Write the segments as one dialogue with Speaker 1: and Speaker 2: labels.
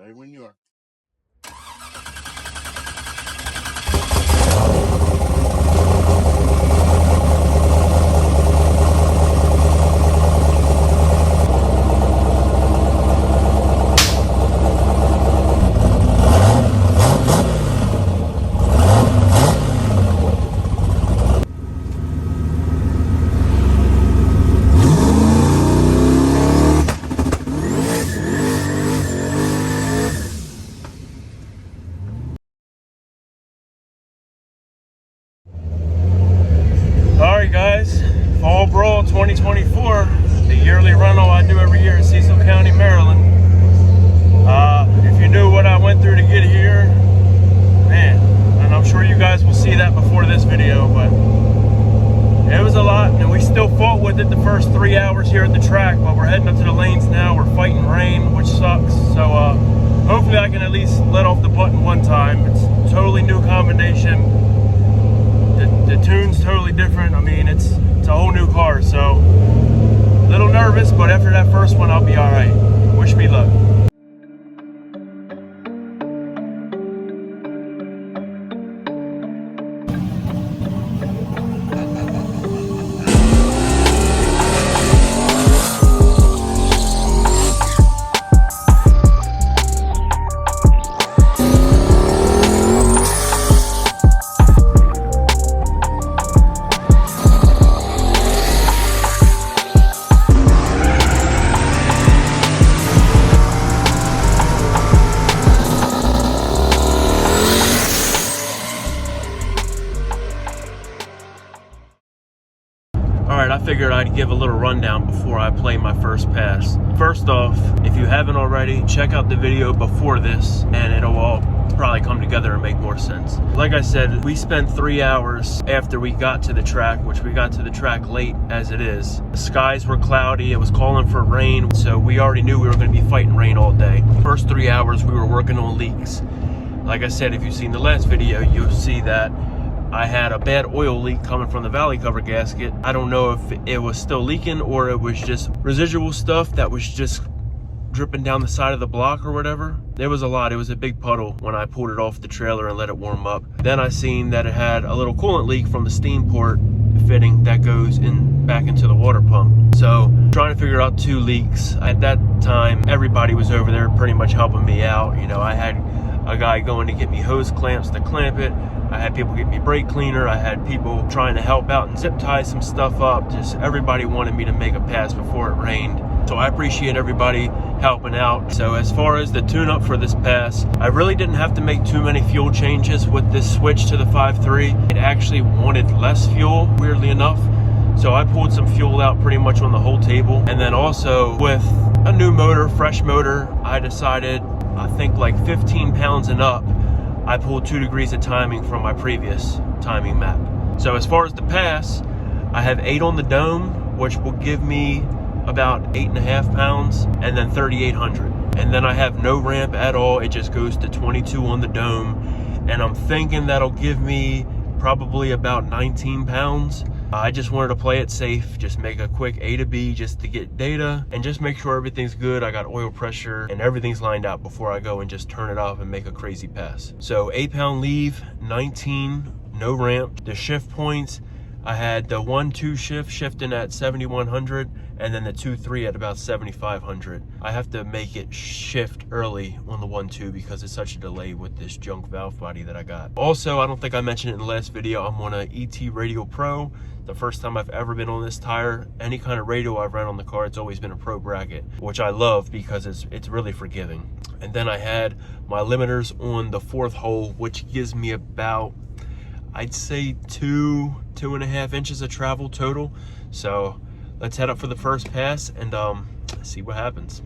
Speaker 1: Right when you are. Alright guys, Fall Brawl 2024, the yearly rental I do every year in Cecil County, Maryland. If you knew what I went through to get here, man, and I'm sure you guys will see that before this video, but it was a lot, and we still fought with it the first 3 hours here at the track, but we're heading up to the lanes now. We're fighting rain, which sucks, so hopefully I can at least let off the button one time. It's a totally new combination. The tune's totally different. I mean, it's a whole new car, so a little nervous, but after that first one, I'll be all right. Wish me luck. Alright, I figured I'd give a little rundown before I play my first pass. First off, if you haven't already, check out the video before this and it'll all probably come together and make more sense. Like I said, we spent 3 hours after we got to the track, which we got to the track late as it is. The skies were cloudy, it was calling for rain, so we already knew we were going to be fighting rain all day. First 3 hours we were working on leaks. Like I said, if you've seen the last video, you'll see that I had a bad oil leak coming from the valley cover gasket. I don't know if it was still leaking or it was just residual stuff that was just dripping down the side of the block or whatever. There was a lot. It was a big puddle when I pulled it off the trailer and let it warm up. Then I seen that it had a little coolant leak from the steam port fitting that goes in back into the water pump. So trying to figure out 2 leaks. At that time, everybody was over there pretty much helping me out. You know, I had a guy going to get me hose clamps to clamp it. I had people get me brake cleaner. I had people trying to help out and zip tie some stuff up. Just everybody wanted me to make a pass before it rained. So I appreciate everybody helping out. So as far as the tune-up for this pass, I really didn't have to make too many fuel changes with this switch to the 5.3. It actually wanted less fuel, weirdly enough. So I pulled some fuel out pretty much on the whole table. And then also with a new motor, fresh motor, I decided, I think like 15 pounds and up, I pulled 2 degrees of timing from my previous timing map. So as far as the pass, I have 8 on the dome, which will give me about 8.5 pounds, and then 3,800. And then I have no ramp at all. It just goes to 22 on the dome. And I'm thinking that'll give me probably about 19 pounds. I just wanted to play it safe, just make a quick A to B just to get data and just make sure everything's good. I got oil pressure and everything's lined out before I go and just turn it off and make a crazy pass. So 8-pound leave, 19, no ramp. The shift points, I had the 1-2 shift shifting at 7,100 and then the 2-3 at about 7,500. I have to make it shift early on the 1-2 because it's such a delay with this junk valve body that I got. Also, I don't think I mentioned it in the last video, I'm on a ET Radial Pro. The first time I've ever been on this tire. Any kind of radial I've ran on the car, it's always been a Pro bracket, which I love because it's really forgiving. And then I had my limiters on the 4th hole, which gives me about, I'd say 2.5 inches of travel total. So let's head up for the first pass and see what happens.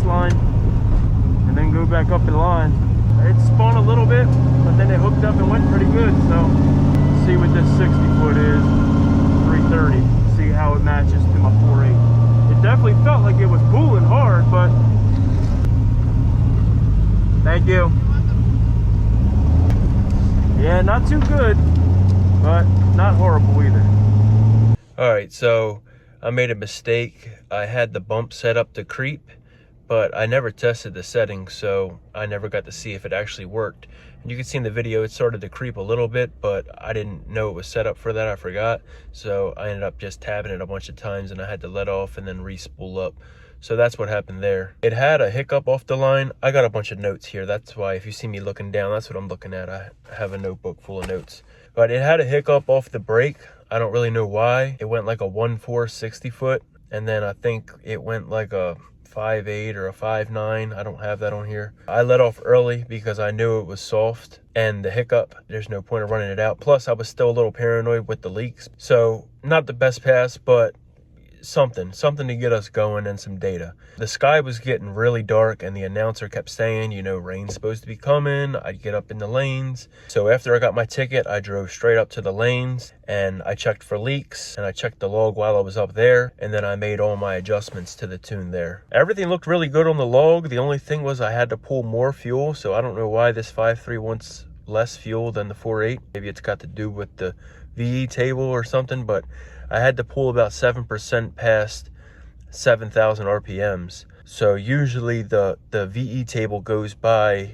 Speaker 1: line and then go back up the line. It spun a little bit, but then it hooked up and went pretty good. So let's see what this 60 foot is, 330. See how it matches to my 4.8. It definitely felt like it was pulling hard, but thank you. Yeah, not too good, but not horrible either. All right, so I made a mistake. I had the bump set up to creep, but I never tested the settings, so I never got to see if it actually worked. And you can see in the video it started to creep a little bit, but I didn't know it was set up for that. I forgot, so I ended up just tapping it a bunch of times, and I had to let off and then re-spool up. So that's what happened there. It had a hiccup off the line. I got a bunch of notes here. That's why if you see me looking down, that's what I'm looking at. I have a notebook full of notes. But it had a hiccup off the brake. I don't really know why. It went like a 1.4 60 foot, and then I think it went like a 5.8 or a 5.9. I don't have that on here. I let off early because I knew it was soft, and the hiccup, there's no point of running it out. Plus I was still a little paranoid with the leaks. So not the best pass, but something to get us going and some data. The sky was getting really dark, and the announcer kept saying, you know, rain's supposed to be coming. I'd get up in the lanes. So after I got my ticket, I drove straight up to the lanes and I checked for leaks, and I checked the log while I was up there, and then I made all my adjustments to the tune there. Everything looked really good on the log. The only thing was I had to pull more fuel, so I don't know why this 5.3 wants less fuel than the 4.8. Maybe it's got to do with the VE table or something, but I had to pull about 7% past 7,000 RPMs. So usually the VE table goes by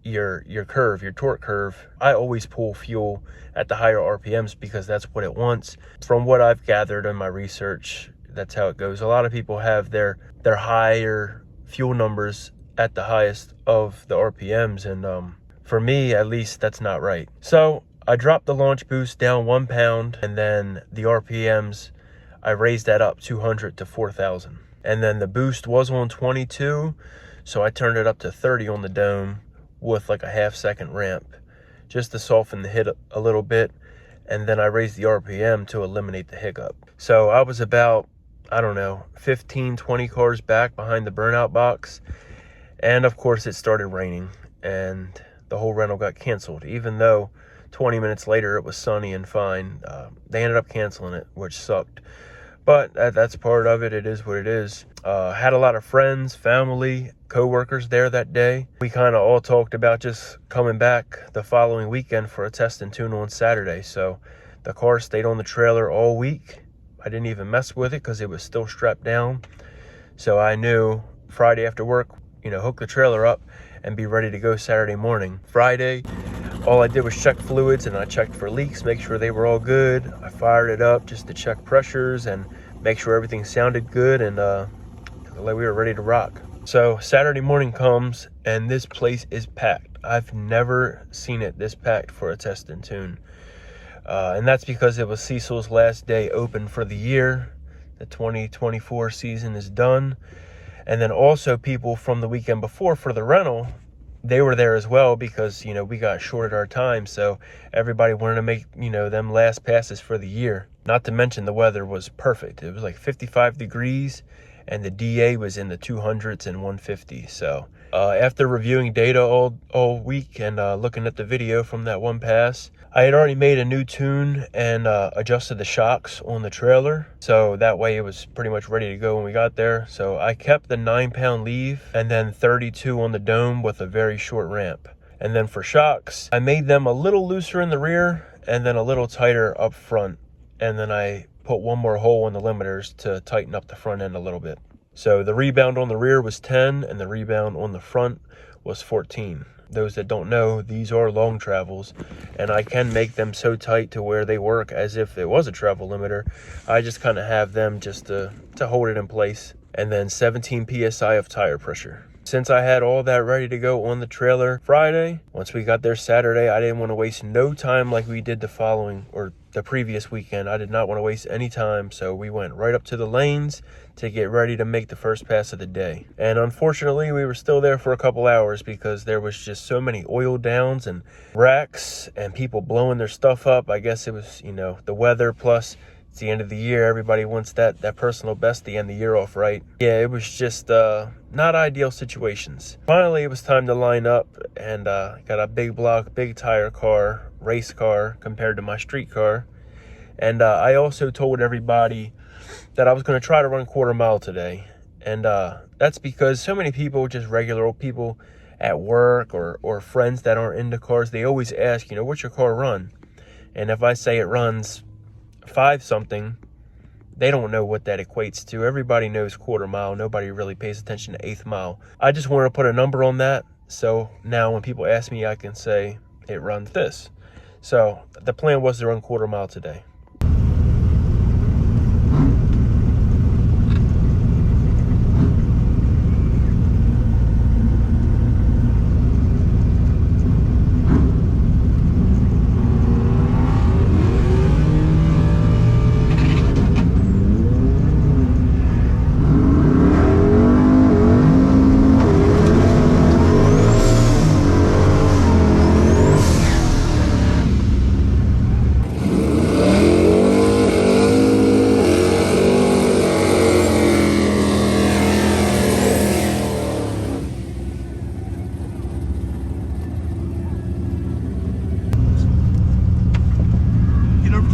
Speaker 1: your curve, your torque curve. I always pull fuel at the higher RPMs because that's what it wants. From what I've gathered in my research, that's how it goes. A lot of people have their higher fuel numbers at the highest of the RPMs, and for me at least, that's not right. So I dropped the launch boost down 1 pound, and then the RPMs, I raised that up 200 to 4,000. And then the boost was on 22, so I turned it up to 30 on the dome with like a half-second ramp, just to soften the hit a little bit. And then I raised the RPM to eliminate the hiccup. So I was about, I don't know, 15, 20 cars back behind the burnout box. And of course it started raining, and the whole rental got canceled, even though 20 minutes later it was sunny and fine. They ended up canceling it, which sucked, but that's part of it. It is what it is. Had a lot of friends, family, co-workers there that day. We kind of all talked about just coming back the following weekend for a test and tune on Saturday. So the car stayed on the trailer all week. I didn't even mess with it because it was still strapped down. So I knew Friday after work, you know, hook the trailer up and be ready to go Saturday morning. Friday, all I did was check fluids, and I checked for leaks, make sure they were all good. I fired it up just to check pressures and make sure everything sounded good, and like we were ready to rock. So Saturday morning comes, and this place is packed. I've never seen it this packed for a test and tune. And that's because it was Cecil's last day open for the year. The 2024 season is done. And then also people from the weekend before for the rental, they were there as well because, you know, we got shorted our time. So everybody wanted to make, you know, them last passes for the year. Not to mention the weather was perfect. It was like 55 degrees and the DA was in the 200s and 150. So after reviewing data all week and looking at the video from that one pass, I had already made a new tune and adjusted the shocks on the trailer. So that way it was pretty much ready to go when we got there. So I kept the 9-pound leave and then 32 on the dome with a very short ramp. And then for shocks, I made them a little looser in the rear and then a little tighter up front. And then I put one more hole in the limiters to tighten up the front end a little bit. So the rebound on the rear was 10 and the rebound on the front was 14. Those that don't know, these are long travels, and I can make them so tight to where they work as if it was a travel limiter. I just kind of have them just to hold it in place. And then 17 PSI of tire pressure. Since I had all that ready to go on the trailer Friday, once we got there Saturday, I didn't want to waste no time like we did the previous weekend. I did not want to waste any time, so we went right up to the lanes to get ready to make the first pass of the day. And unfortunately, we were still there for a couple hours because there was just so many oil downs and wrecks and people blowing their stuff up. I guess it was, you know, the weather plus It's the end of the year. Everybody wants that personal best to end the year off right. Yeah, it was just not ideal situations. Finally, it was time to line up, and got a big block, big tire car, race car compared to my street car. And I also told everybody that I was going to try to run quarter mile today. And that's because so many people, just regular old people at work or friends that aren't into cars, they always ask, you know, what's your car run? And if I say it runs 5 something, they don't know what that equates to. Everybody knows quarter mile. Nobody really pays attention to eighth mile. I just want to put a number on that, so now when people ask me, I can say it runs this. So the plan was to run quarter mile today.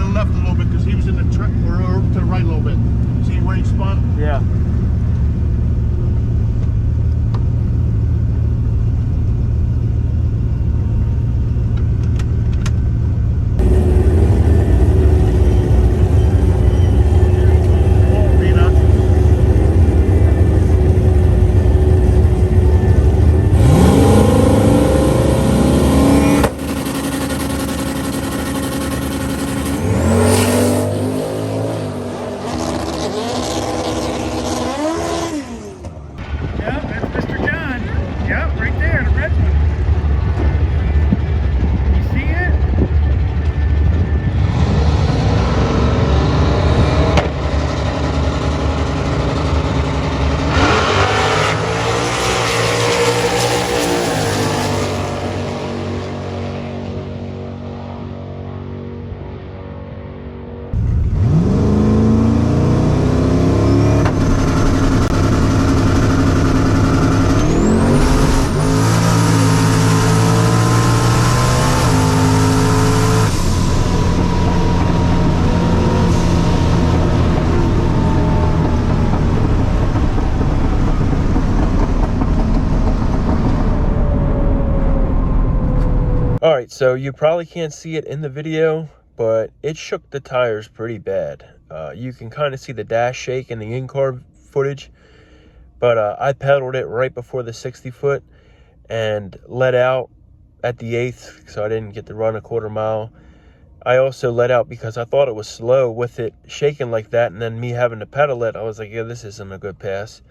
Speaker 2: Left a little bit because he was in the truck, or over to the right a little bit. See where he spun?
Speaker 1: Yeah. All right, so you probably can't see it in the video, but it shook the tires pretty bad. You can kind of see the dash shake in the in-car footage, but I pedaled it right before the 60 foot and let out at the 8th, so I didn't get to run a quarter mile. I also let out because I thought it was slow with it shaking like that, and then me having to pedal it, I was like, yeah, this isn't a good pass.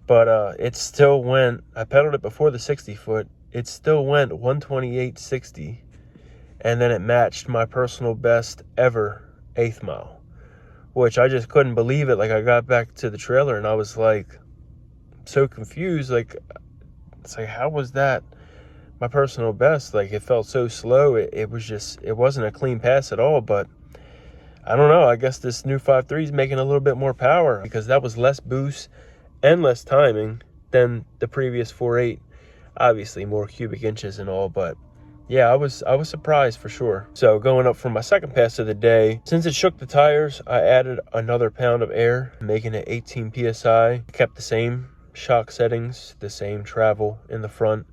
Speaker 1: But it still went, I pedaled it before the 60 foot, it still went 128.60, and then it matched my personal best ever 8th mile, which I just couldn't believe it. Like, I got back to the trailer and I was like so confused. Like, it's like, how was that my personal best? Like, it felt so slow. It was just, it wasn't a clean pass at all. But I don't know, I guess this new 5.3 is making a little bit more power, because that was less boost and less timing than the previous 4.8. Obviously more cubic inches and all, but yeah, I was surprised for sure. So going up for my second pass of the day, since it shook the tires, I added another pound of air, making it 18 psi. Kept the same shock settings, the same travel in the front,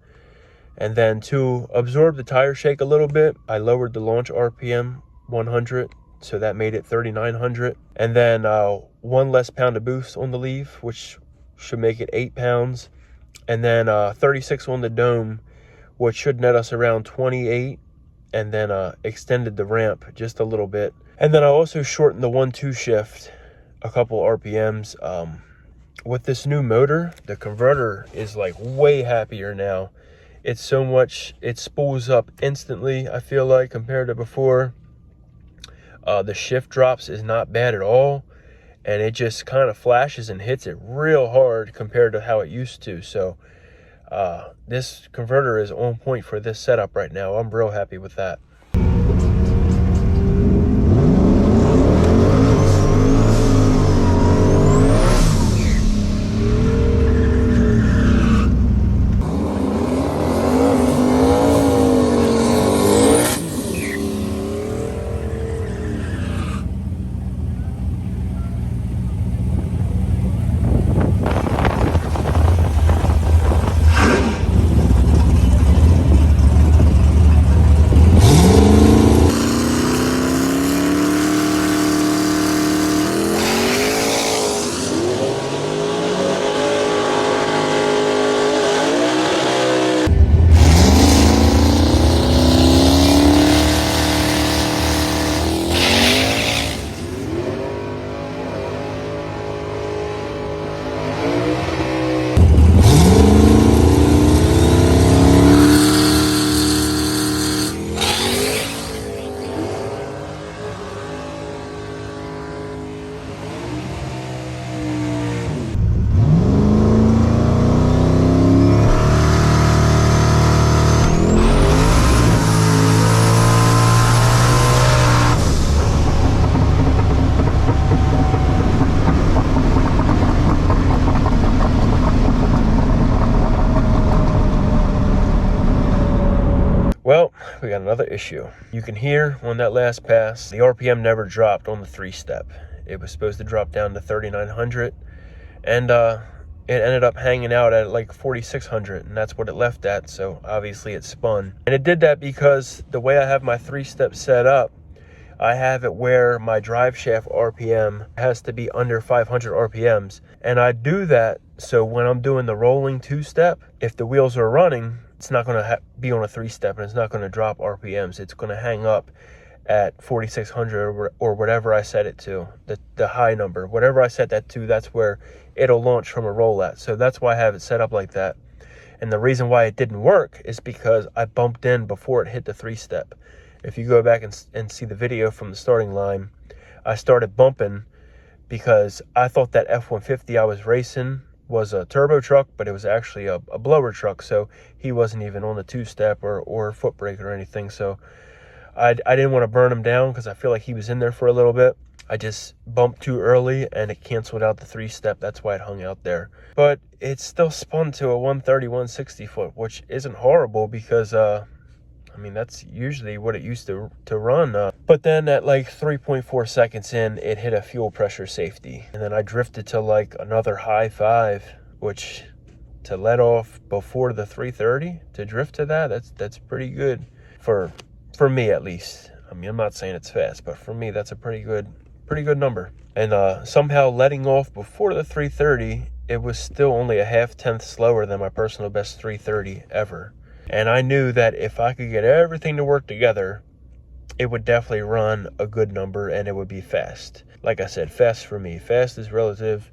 Speaker 1: and then to absorb the tire shake a little bit, I lowered the launch RPM 100, so that made it 3,900, and then 1 less pound of boost on the leaf, which should make it 8 pounds. And then 36 on the dome, which should net us around 28, and then extended the ramp just a little bit. And then I also shortened the 1-2 shift a couple RPMs. With this new motor, the converter is like way happier now. It's so much, it spools up instantly, I feel like, compared to before. The shift drops is not bad at all, and it just kind of flashes and hits it real hard compared to how it used to. So this converter is on point for this setup right now. I'm real happy with that. we got another issue. You can hear on that last pass, the RPM never dropped on the 3-step. It was supposed to drop down to 3,900, and it ended up hanging out at like 4,600, and that's what it left at, so obviously it spun. And it did that because the way I have my 3-step set up, I have it where my drive shaft RPM has to be under 500 RPMs. And I do that so when I'm doing the rolling 2-step, if the wheels are running, it's not going to be on a 3-step and it's not going to drop RPMs. It's going to hang up at 4,600 or whatever I set it to, the high number. Whatever I set that to, that's where it'll launch from a roll at. So that's why I have it set up like that. And the reason why it didn't work is because I bumped in before it hit the 3-step. If you go back and see the video from the starting line, I started bumping because I thought that F-150 I was racing was a turbo truck, but it was actually a blower truck. So he wasn't even on the 2-step or foot brake or anything. So I didn't want to burn him down because I feel like he was in there for a little bit. I just bumped too early and it canceled out the 3-step. That's why it hung out there. But it still spun to a 130, 160 foot, which isn't horrible because I mean, that's usually what it used to run. But then at like 3.4 seconds in, it hit a fuel pressure safety. And then I drifted to like another high 5, which to let off before the 330, to drift to that's pretty good for me at least. I mean, I'm not saying it's fast, but for me, that's a pretty good number. And somehow letting off before the 330, it was still only a 0.5 slower than my personal best 330 ever. And I knew that if I could get everything to work together, it would definitely run a good number and it would be fast. Like I said, fast for me. Fast is relative.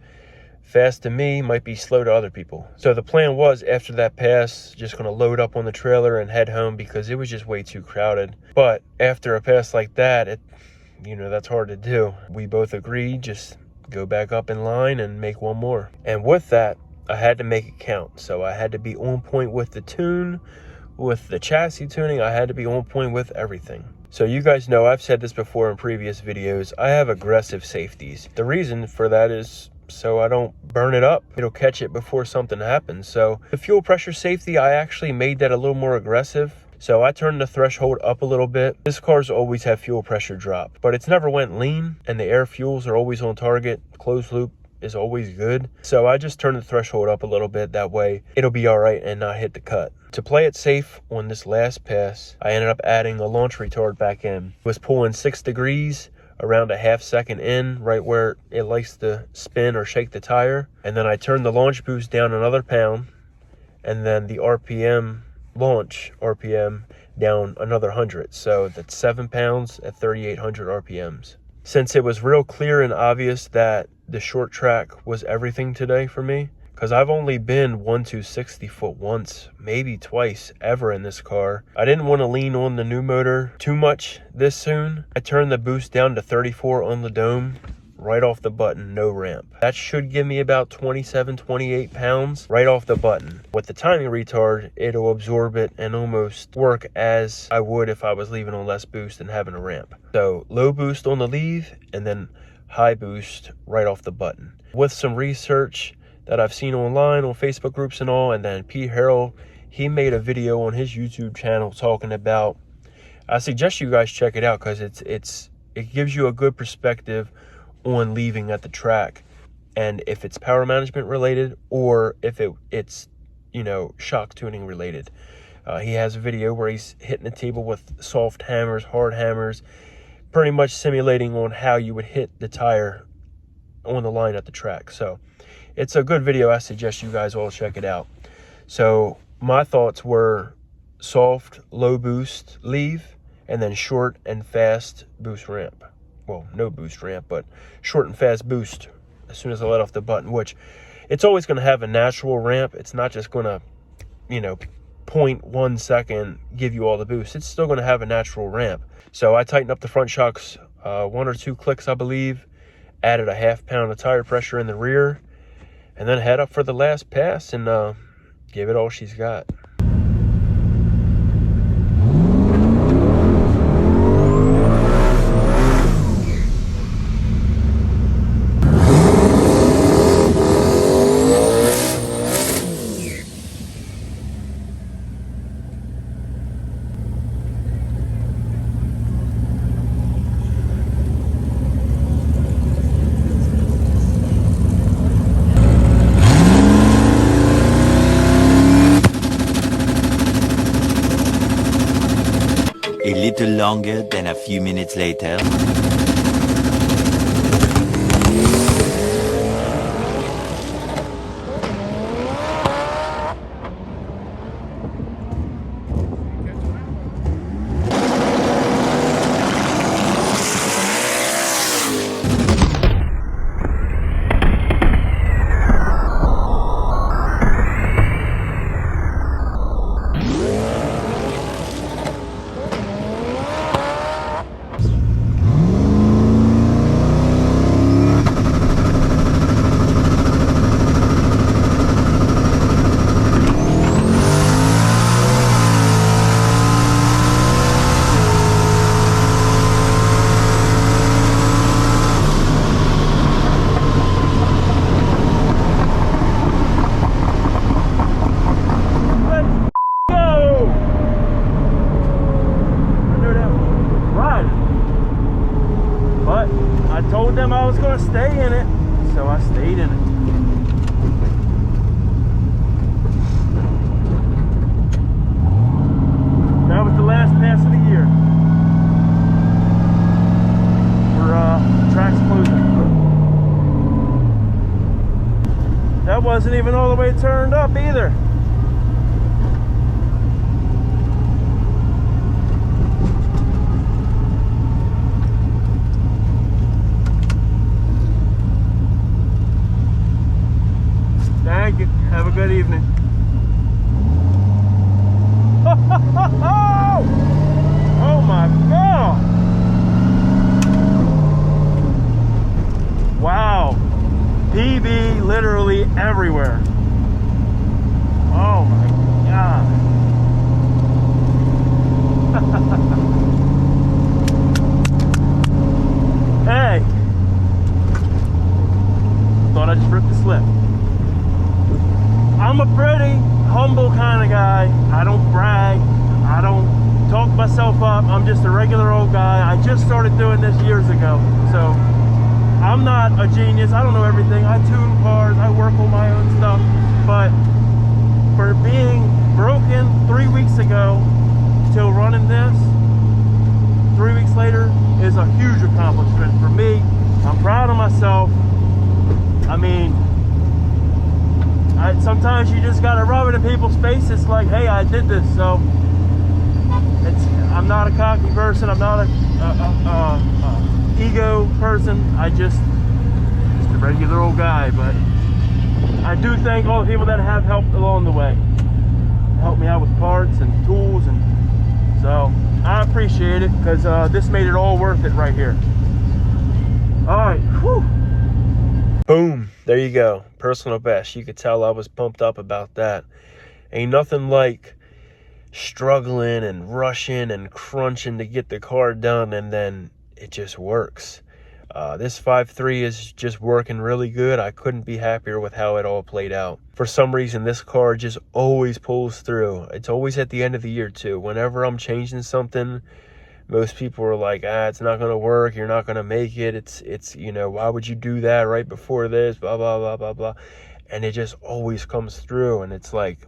Speaker 1: Fast to me might be slow to other people. So the plan was, after that pass, just going to load up on the trailer and head home because it was just way too crowded. But after a pass like that, that's hard to do. We both agreed, just go back up in line and make one more. And with that, I had to make it count. So I had to be on point with the tune, with the chassis tuning. I had to be on point with everything. So you guys know, I've said this before in previous videos, I have aggressive safeties. The reason for that is so I don't burn it up. It'll catch it before something happens. So the fuel pressure safety, I actually made that a little more aggressive. So I turned the threshold up a little bit. This car's always have fuel pressure drop, but it's never went lean, and the air fuels are always on target. Closed loop is always good. So I just turned the threshold up a little bit. That way it'll be all right and not hit the cut. To play it safe on this last pass, I ended up adding a launch retard back in. Was pulling 6 degrees around a 1/2 second in, right where it likes to spin or shake the tire. And then I turned the launch boost down another pound, and then the launch RPM down another 100. So that's 7 pounds at 3,800 RPMs. Since it was real clear and obvious that the short track was everything today for me, because I've only been 1-260 foot once, maybe twice ever in this car. I didn't want to lean on the new motor too much this soon. I turned the boost down to 34 on the dome, right off the button, no ramp. That should give me about 27, 28 pounds right off the button. With the timing retard, it'll absorb it and almost work as I would if I was leaving on less boost and having a ramp. So low boost on the leave and then high boost right off the button. With some research that I've seen online on Facebook groups and all, and then Pete Harrell, he made a video on his YouTube channel talking about, I suggest you guys check it out because it gives you a good perspective on leaving at the track, and if it's power management related or if it's shock tuning related. He has a video where he's hitting the table with soft hammers, hard hammers, pretty much simulating on how you would hit the tire on the line at the track. So it's a good video. I suggest you guys all check it out. So my thoughts were soft, low boost leave, and then short and fast boost ramp. Well, no boost ramp, but short and fast boost as soon as I let off the button, which it's always going to have a natural ramp. It's not just going to, 0.1 second give you all the boost. It's still going to have a natural ramp. So I tightened up the front shocks 1 or 2 clicks, I believe, added a 1/2 pound of tire pressure in the rear, and then head up for the last pass and give it all she's got.
Speaker 3: little longer than a few minutes later.
Speaker 1: I was going to stay in it, so I stayed in it. That was the last pass of the year. Track's closing. That wasn't even all the way turned up either. Thank you. Have a good evening. Oh my God. Wow. PB literally everywhere. Oh my God. Hey. Thought I just ripped the slip. I'm a pretty humble kind of guy. I don't brag. I don't talk myself up. I'm just a regular old guy. I just started doing this years ago. So I'm not a genius. I don't know everything. I tune cars. I work on my own stuff. But for being broken 3 weeks ago till running this 3 weeks later is a huge accomplishment for me. I'm proud of myself. I mean, sometimes you just gotta rub it in people's faces like, hey, I did this. So I'm not a cocky person. I'm not a ego person. I just a regular old guy. But I do thank all the people that have helped along the way, helped me out with parts and tools, and so I appreciate it, because this made it all worth it right here. All right. Whew. Boom, there you go. Personal best. You could tell I was pumped up about that. Ain't nothing like struggling and rushing and crunching to get the car done, and then it just works. This 5.3 is just working really good. I couldn't be happier with how it all played out. For some reason, this car just always pulls through. It's always at the end of the year too. Whenever I'm changing something, most people are like, it's not going to work. You're not going to make it. It's, you know, why would you do that right before this? Blah, blah, blah, blah, blah. And it just always comes through. And it's like,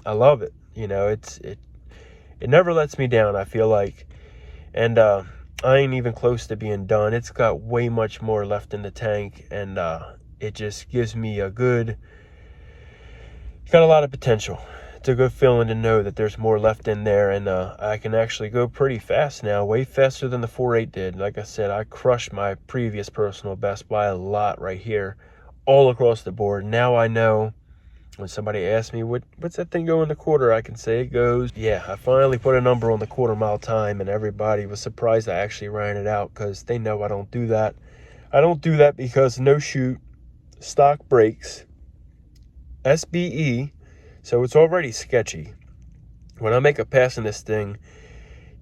Speaker 1: I love it. You know, it never lets me down, I feel like. And I ain't even close to being done. It's got way much more left in the tank. And it just gives me got a lot of potential. It's a good feeling to know that there's more left in there, and I can actually go pretty fast now, way faster than the 4.8 did. Like I said, I crushed my previous personal best by a lot right here, all across the board. Now I know when somebody asks me, what's that thing go in the quarter, I can say it goes. Yeah, I finally put a number on the quarter-mile time, and everybody was surprised I actually ran it out, because they know I don't do that. I don't do that because no shoot, stock brakes, SBE, so it's already sketchy. When I make a pass in this thing,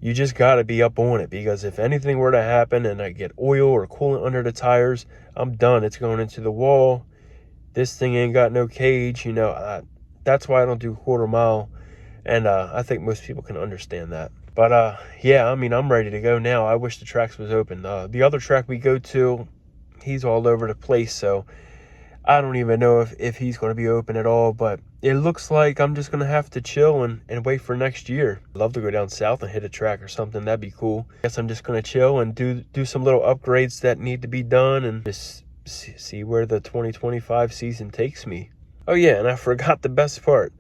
Speaker 1: you just got to be up on it, because if anything were to happen and I get oil or coolant under the tires, I'm done. It's going into the wall. This thing ain't got no cage, you know. That's why I don't do quarter mile, and I think most people can understand that. But yeah, I mean, I'm ready to go now. I wish the tracks was open. The other track we go to, he's all over the place, so I don't even know if he's going to be open at all. But it looks like I'm just gonna have to chill and wait for next year. I'd love to go down south and hit a track or something. That'd be cool. I guess I'm just gonna chill and do some little upgrades that need to be done and just see where the 2025 season takes me. Oh yeah, and I forgot the best part.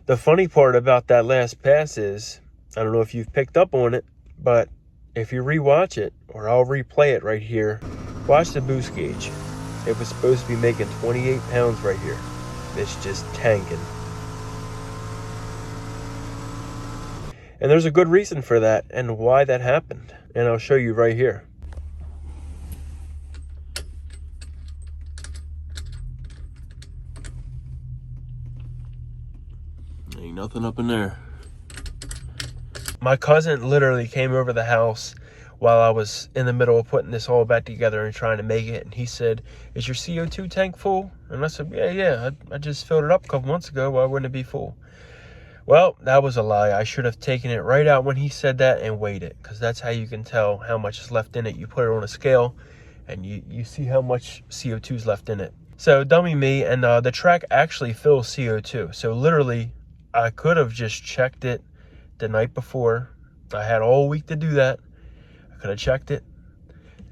Speaker 1: The funny part about that last pass is, I don't know if you've picked up on it, but if you rewatch it, or I'll replay it right here, watch the boost gauge. It was supposed to be making 28 pounds right here. It's just tanking. And there's a good reason for that and why that happened. And I'll show you right here. Ain't nothing up in there. My cousin literally came over the house while I was in the middle of putting this all back together and trying to make it. And he said, "Is your CO2 tank full?" And I said, yeah. I just filled it up a couple months ago. Why wouldn't it be full? Well, that was a lie. I should have taken it right out when he said that and weighed it, because that's how you can tell how much is left in it. You put it on a scale and you see how much CO2 is left in it. So dummy me, and the track actually fills CO2. So literally, I could have just checked it the night before. I had all week to do that. I could have checked it,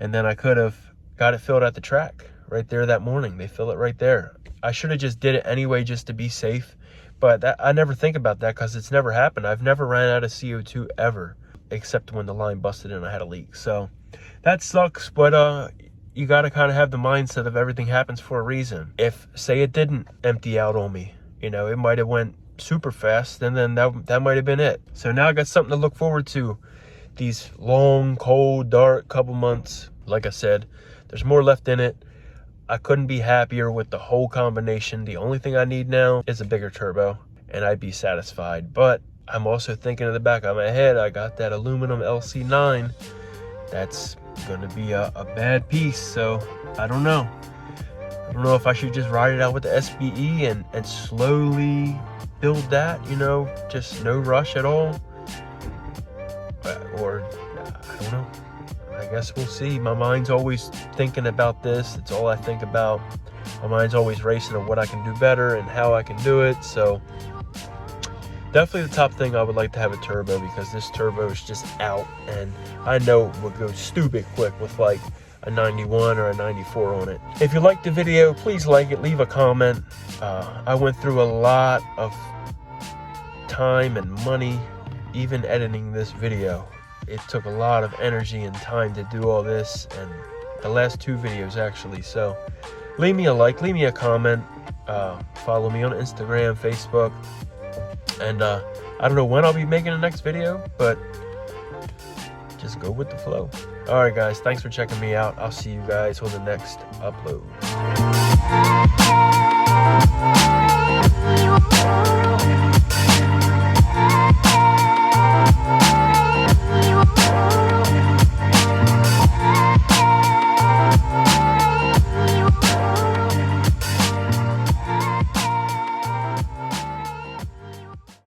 Speaker 1: and then I could have got it filled at the track right there that morning. They fill it right there. I should have just did it anyway just to be safe, but I never think about that because it's never happened. I've never ran out of CO2 ever, except when the line busted and I had a leak. So that sucks, but you got to kind of have the mindset of everything happens for a reason. If, say, it didn't empty out on me, it might have went super fast, and then that might have been it. So now I got something to look forward to these long, cold, dark couple months. Like I said, there's more left in it. I couldn't be happier with the whole combination. The only thing I need now is a bigger turbo, and I'd be satisfied. But I'm also thinking in the back of my head, I got that aluminum LC9 that's gonna be a bad piece. So I don't know if I should just ride it out with the SBE and slowly build that, just no rush at all, or I don't know. I guess we'll see. My mind's always thinking about this. It's all I think about. My mind's always racing on what I can do better and how I can do it. So definitely the top thing, I would like to have a turbo, because this turbo is just out, and I know it would go stupid quick with like a 91 or a 94 on it. If you liked the video, please like it, leave a comment. I went through a lot of time and money even editing this video. It took a lot of energy and time to do all this, and the last 2 videos actually. So leave me a like, leave me a comment, follow me on Instagram, Facebook, and I don't know when I'll be making the next video, but just go with the flow. All right, guys, thanks for checking me out. I'll see you guys on the next upload.